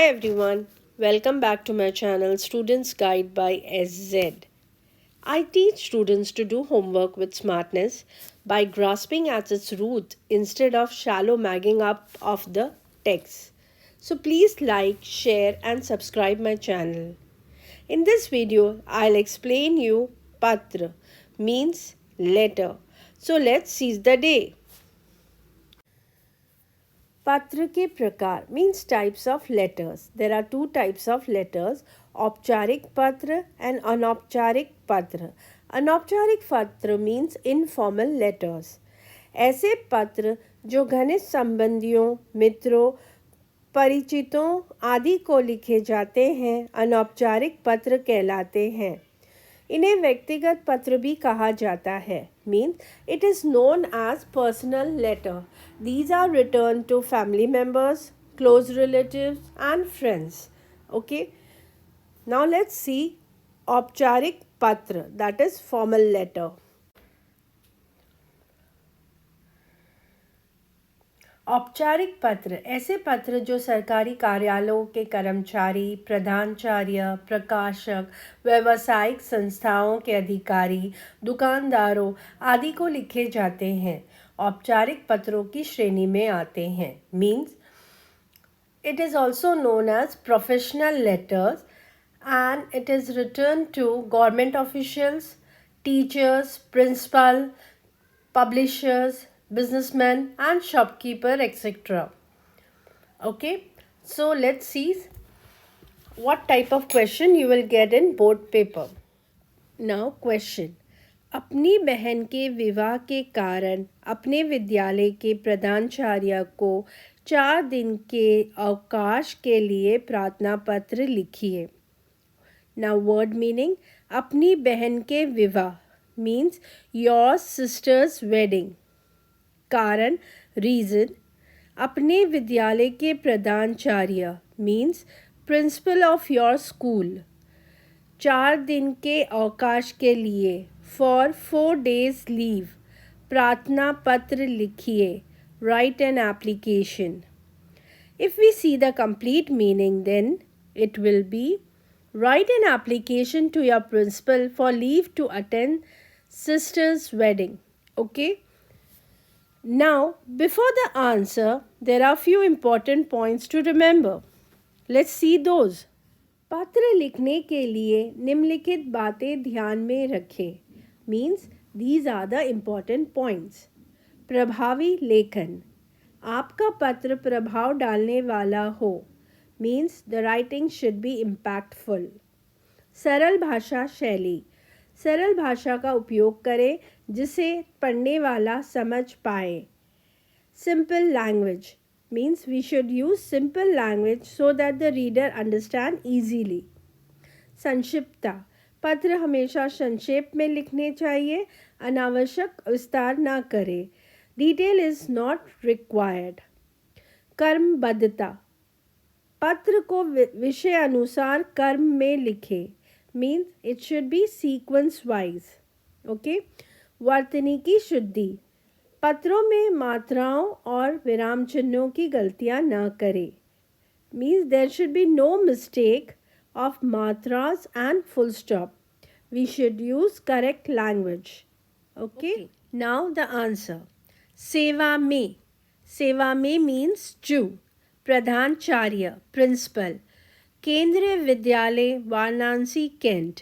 Hi everyone, welcome back to my channel Students Guide by SZ. I teach students to do homework with smartness by grasping at its root instead of shallow magging up of the text. So please like, share and subscribe my channel. In this video, I'll explain you Patra means letter. So let's seize the day. पत्र के प्रकार means types of letters. There are two types of letters, औपचारिक पत्र and अनौपचारिक पत्र. अनौपचारिक पत्र means informal letters. ऐसे पत्र जो घनिष्ठ संबंधियों, मित्रों, परिचितों आदि को लिखे जाते हैं अनौपचारिक पत्र कहलाते हैं. इन्हें व्यक्तिगत पत्र भी कहा जाता है. Means it is known as personal letter. These are written to family members, close relatives and friends. Okay, now let's see औपचारिक पत्र, दैट इज फॉर्मल लेटर. औपचारिक पत्र ऐसे पत्र जो सरकारी कार्यालयों के कर्मचारी, प्रधानाचार्य, प्रकाशक, व्यावसायिक संस्थाओं के अधिकारी, दुकानदारों आदि को लिखे जाते हैं औपचारिक पत्रों की श्रेणी में आते हैं. Means it is also known as professional letters and it is written to government officials, teachers, principal, publishers, businessmen and shopkeeper, etc. Okay, so let's see what type of question you will get in board paper. Now question, अपनी बहन के विवाह के कारण अपने विद्यालय के प्रधानाचार्य को 4 दिन के अवकाश के लिए प्रार्थना पत्र लिखिए. Now word meaning, अपनी बहन के विवाह means your sister's wedding. कारण रीज़न, अपने विद्यालय के प्रधानाचार्य means principle of your school. 4 दिन के अवकाश के लिए फॉर 4 days लीव प्रार्थना पत्र लिखिए. Write an application. If we see the complete meaning then it will be write an application to your principal for leave to attend sister's wedding. Okay. Now, before the answer, there are few important points to remember. Let's see those. पत्र लिखने के लिए निम्नलिखित बातें ध्यान में रखें. Means these are the important points. प्रभावी लेखन, आपका पत्र प्रभाव डालने वाला हो. Means the writing should be impactful. सरल भाषा शैली, सरल भाषा का उपयोग करें जिसे पढ़ने वाला समझ पाए. Simple language means we should use simple language so that the reader understand easily. संक्षिप्तता, पत्र हमेशा संक्षेप में लिखने चाहिए, अनावश्यक विस्तार ना करें. Detail is not required. कर्मबद्धता, पत्र को विषय अनुसार क्रम में लिखें. Means it should be sequence wise. Okay. वर्तनी शुद्धि, पत्रों में मात्राओं और विराम चिन्हों की गलतियां न करें. Means there should be no mistake of मात्रास and full stop. We should use correct language. Okay. Now the answer. सेवा में, सेवा में मीन्स टू. प्रधानाचार्य प्रिंसिपल. केंद्रीय विद्यालय वाराणसी कैंट.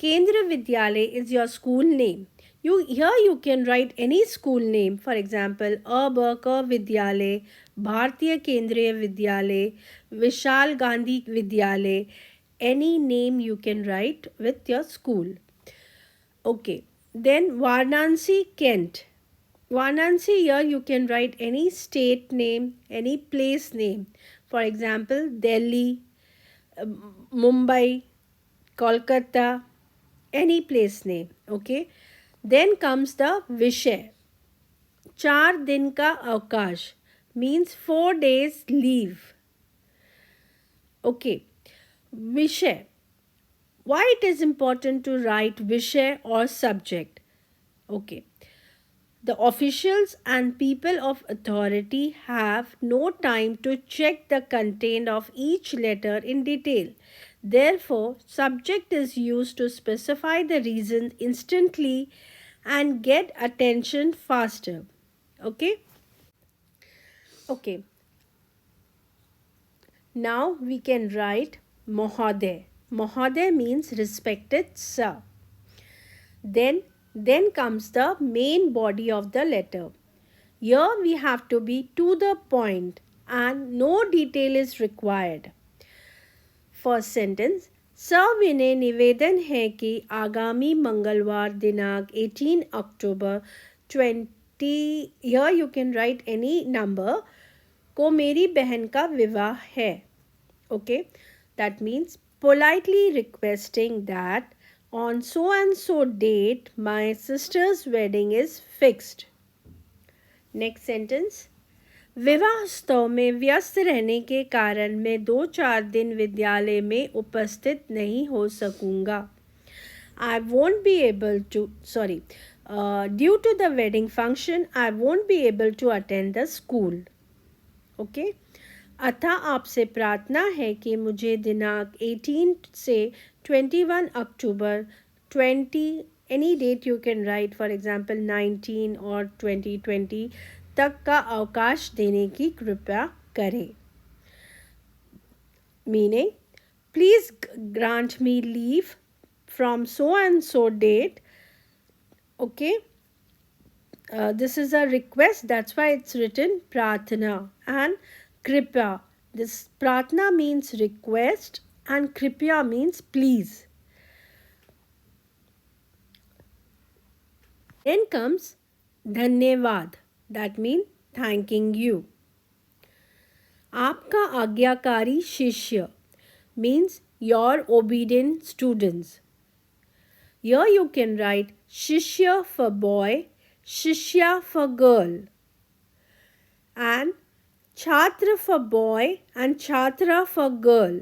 केंद्रीय विद्यालय is your school name. You can write any school name. For example, क विद्यालय, भारतीय केंद्रीय विद्यालय, विशाल गांधी विद्यालय. Any name you can write with your school. Okay. Then Varanasi Kent. Varanasi, here you can write any state name, any place name. For example, Delhi, Mumbai, Kolkata, any place name. Okay. Then comes the Vishay. 4 दिन का अवकाश means 4 days leave. Okay. Vishay. Why it is important to write Vishay or subject? Okay. The officials and people of authority have no time to check the content of each letter in detail. Therefore, subject is used to specify the reason instantly and get attention faster. Okay? Okay. Now we can write Mohoday. Mohoday means respected sir. Then comes the main body of the letter. Here we have to be to the point and no detail is required. First sentence सविनय निवेदन है कि आगामी मंगलवार दिनांक 18 अक्टूबर 20 here you can write any number को मेरी बहन का विवाह है. Okay, that means politely requesting that on so and so date my sister's wedding is fixed. Next sentence. विवाहोत्सव में व्यस्त रहने के कारण मैं 2-4 दिन विद्यालय में उपस्थित नहीं हो सकूंगा. I won't be able to, due to the wedding function, I won't be able to attend the school. Okay? अतः आपसे प्रार्थना है कि मुझे दिनांक 18 से 21 अक्टूबर 20 any date you can write, for example 19 or 2020 तक का अवकाश देने की कृपा करें. Meaning, please grant me leave from so and so date. Okay, this is a request, that's why it's written प्रार्थना and कृपया. This प्रार्थना means request and कृपया means please. Then comes धन्यवाद, that means thanking you. आपका आज्ञाकारी शिष्य means your obedient students. Here you can write shishya for boy, shishya for girl, and chhatra for boy and chhatra for girl.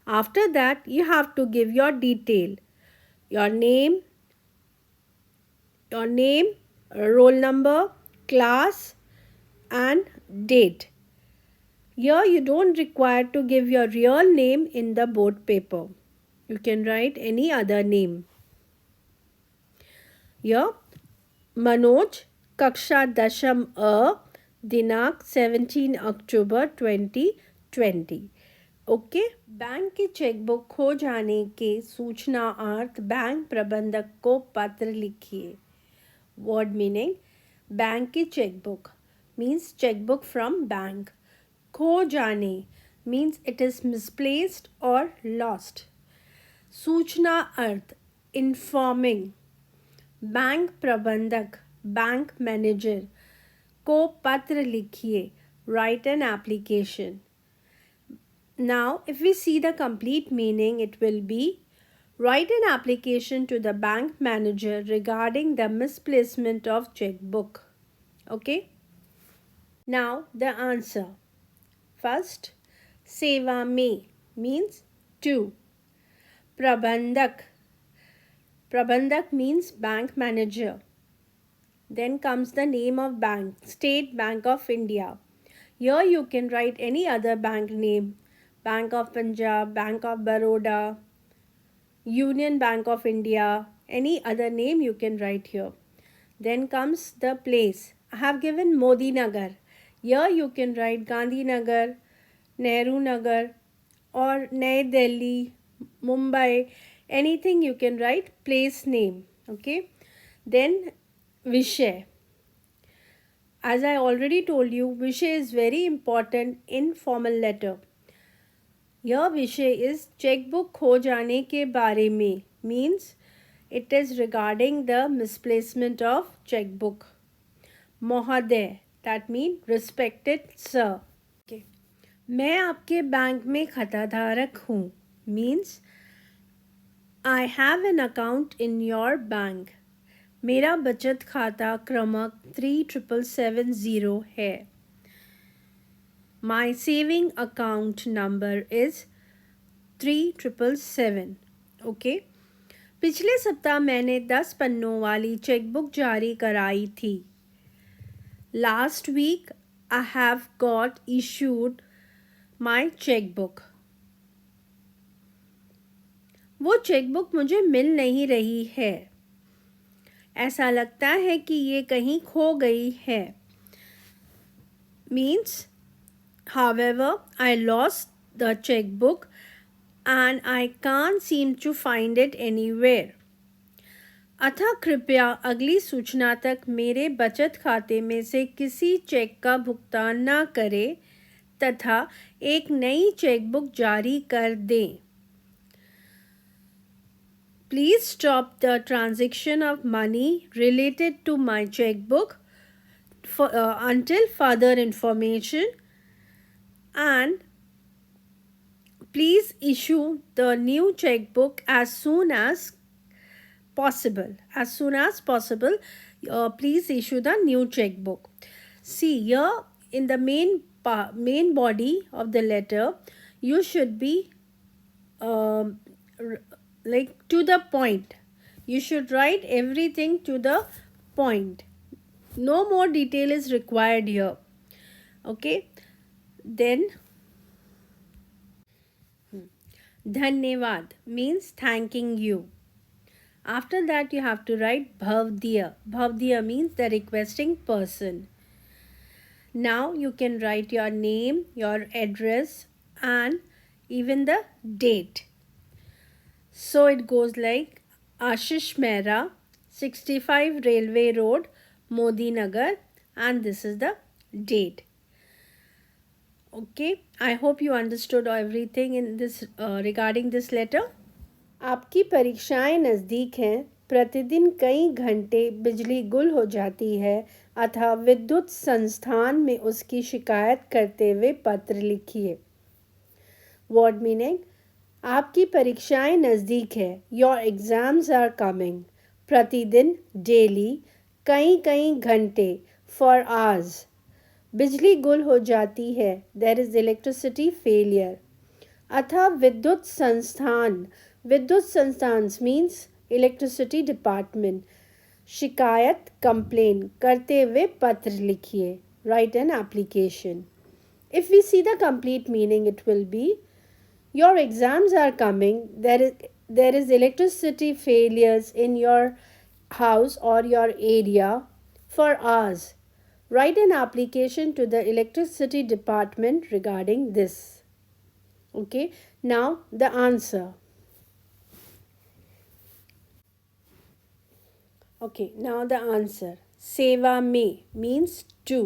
After that you have to give your detail, your name, roll number, class and date. Here you don't require to give your real name in the board paper. You can write any other name. Here Manoj, कक्षा दशम अ, दिनांक 17 अक्टूबर 2020. Okay. Bank की chequebook खो जाने के सूचनार्थ bank प्रबंधक को पत्र लिखिए. Word meaning, बैंक की chequebook means checkbook from bank. खो जाने means it is misplaced or lost. सूचना अर्थ informing. बैंक प्रबंधक बैंक मैनेजर को पत्र लिखिए, write an application. Now if we see the complete meaning, it will be write an application to the bank manager regarding the misplacement of checkbook. Okay. Now the answer. First, सेवा में means to. प्रबंधक, प्रबंधक means bank manager. Then comes the name of bank, State Bank of India. Here you can write any other bank name, Bank of Punjab, Bank of Baroda, Union Bank of India, any other name you can write here. Then comes the place. I have given Modi Nagar. Here you can write Gandhi Nagar, Nehru Nagar or Nai Delhi, Mumbai, anything you can write place name. Okay. Then Vishay. As I already told you, Vishay is very important in formal letter. यह विषय इस chequebook खो जाने के बारे में means it is regarding the misplacement of checkbook. महोदय, that means respected sir. Okay. मैं आपके बैंक में खाताधारक हूँ means I have an account in your bank. मेरा बचत खाता क्रमांक 3770 है. My saving account number is 3777. Okay. पिछले सप्ताह मैंने 10 पन्नों वाली चेकबुक जारी कराई थी. Last week I have got issued my checkbook. वो चेकबुक मुझे मिल नहीं रही है. ऐसा लगता है कि ये कहीं खो गई है. Means, however, I lost the checkbook and I can't seem to find it anywhere. अतः कृपया अगली सूचना तक मेरे बचत खाते में से किसी चेक का भुगतान न करें तथा एक नई चेकबुक जारी कर दें. Please stop the transaction of money related to my checkbook until further information, and please issue the new checkbook as soon as possible. Please issue the new checkbook. See here in the main body of the letter, you should be like to the point. You should write everything to the point. No more detail is required here. Okay, then धन्यवाद means thanking you. After that you have to write bhavdiya. Bhavdiya means the requesting person. Now you can write your name, your address, and even the date. So it goes like Ashish Mehra, 65 Railway Road, Modi Nagar, and this is the date. Okay, I hope you understood everything in this regarding this letter. आपकी परीक्षाएं नज़दीक हैं. प्रतिदिन कई घंटे बिजली गुल हो जाती है अतः विद्युत संस्थान में उसकी शिकायत करते हुए पत्र लिखिए. Word meaning. आपकी परीक्षाएं नज़दीक है. Your exams are coming. प्रतिदिन डेली. कई घंटे फॉर आवर्स. बिजली गुल हो जाती है. There is electricity failure. अतः विद्युत संस्थान मीन्स इलेक्ट्रिसिटी डिपार्टमेंट. शिकायत कंप्लेन करते हुए पत्र लिखिए. Write an application. If we see the complete meaning it will be your exams are coming. There is electricity failures in your house or your area for hours. Write an application to the electricity department regarding this. Okay, now the answer. Okay, now the answer. Seva mein means to.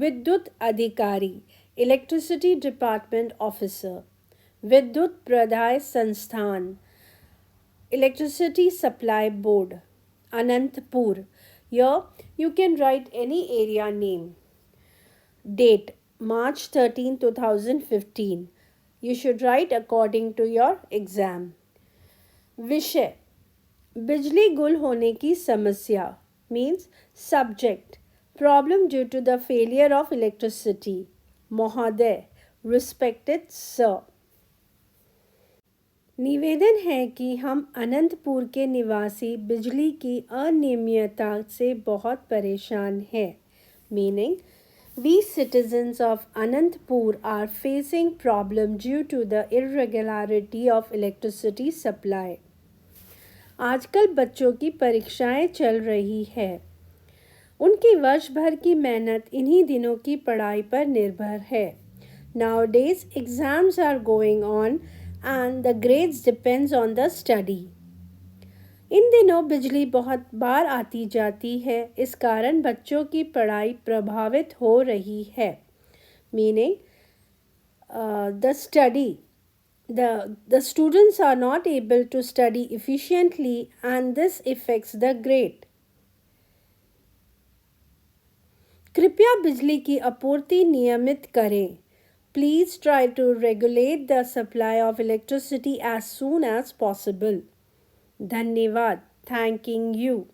Vidyut adhikari, electricity department officer. विद्युत प्रदाय संस्थान, electricity supply board, Anantapur. Here you can write any area name. Date March 13, 2015. You should write according to your exam. विषय बिजली गुल होने की समस्या means subject problem due to the failure of electricity. महोदय respected sir. निवेदन है कि हम अनंतपुर के निवासी बिजली की अनियमितता से बहुत परेशान हैं. Meaning, we citizens of Anantapur are facing problem due to the irregularity of electricity supply. आजकल बच्चों की परीक्षाएं चल रही है. उनकी वर्ष भर की मेहनत इन्हीं दिनों की पढ़ाई पर निर्भर है. Nowadays exams are going on and the grades depends on the study. इन दिनों बिजली बहुत बार आती जाती है. इस कारण बच्चों की पढ़ाई प्रभावित हो रही है. Meaning the students are not able to study efficiently and this affects the grade. कृपया बिजली की आपूर्ति नियमित करें. Please try to regulate the supply of electricity as soon as possible. धन्यवाद thanking you.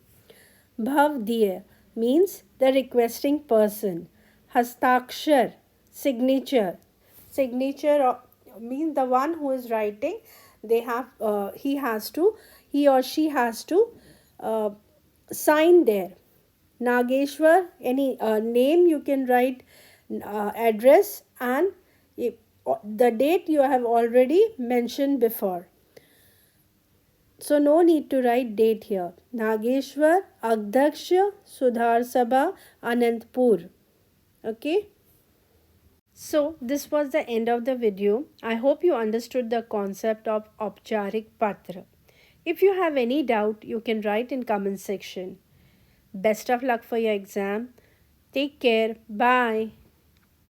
Bhavdiya means the requesting person. Hastakshar signature means the one who is writing. He he or she has to uh, sign there. Nageshwar, any name you can write, address, and if, the date you have already mentioned before. So no need to write date here. Nageshwar, Agdaksha, Sudhar Sabha, Anantpur. Okay. So this was the end of the video. I hope you understood the concept of Aupcharik Patra. If you have any doubt, you can write in comment section. Best of luck for your exam. Take care. Bye.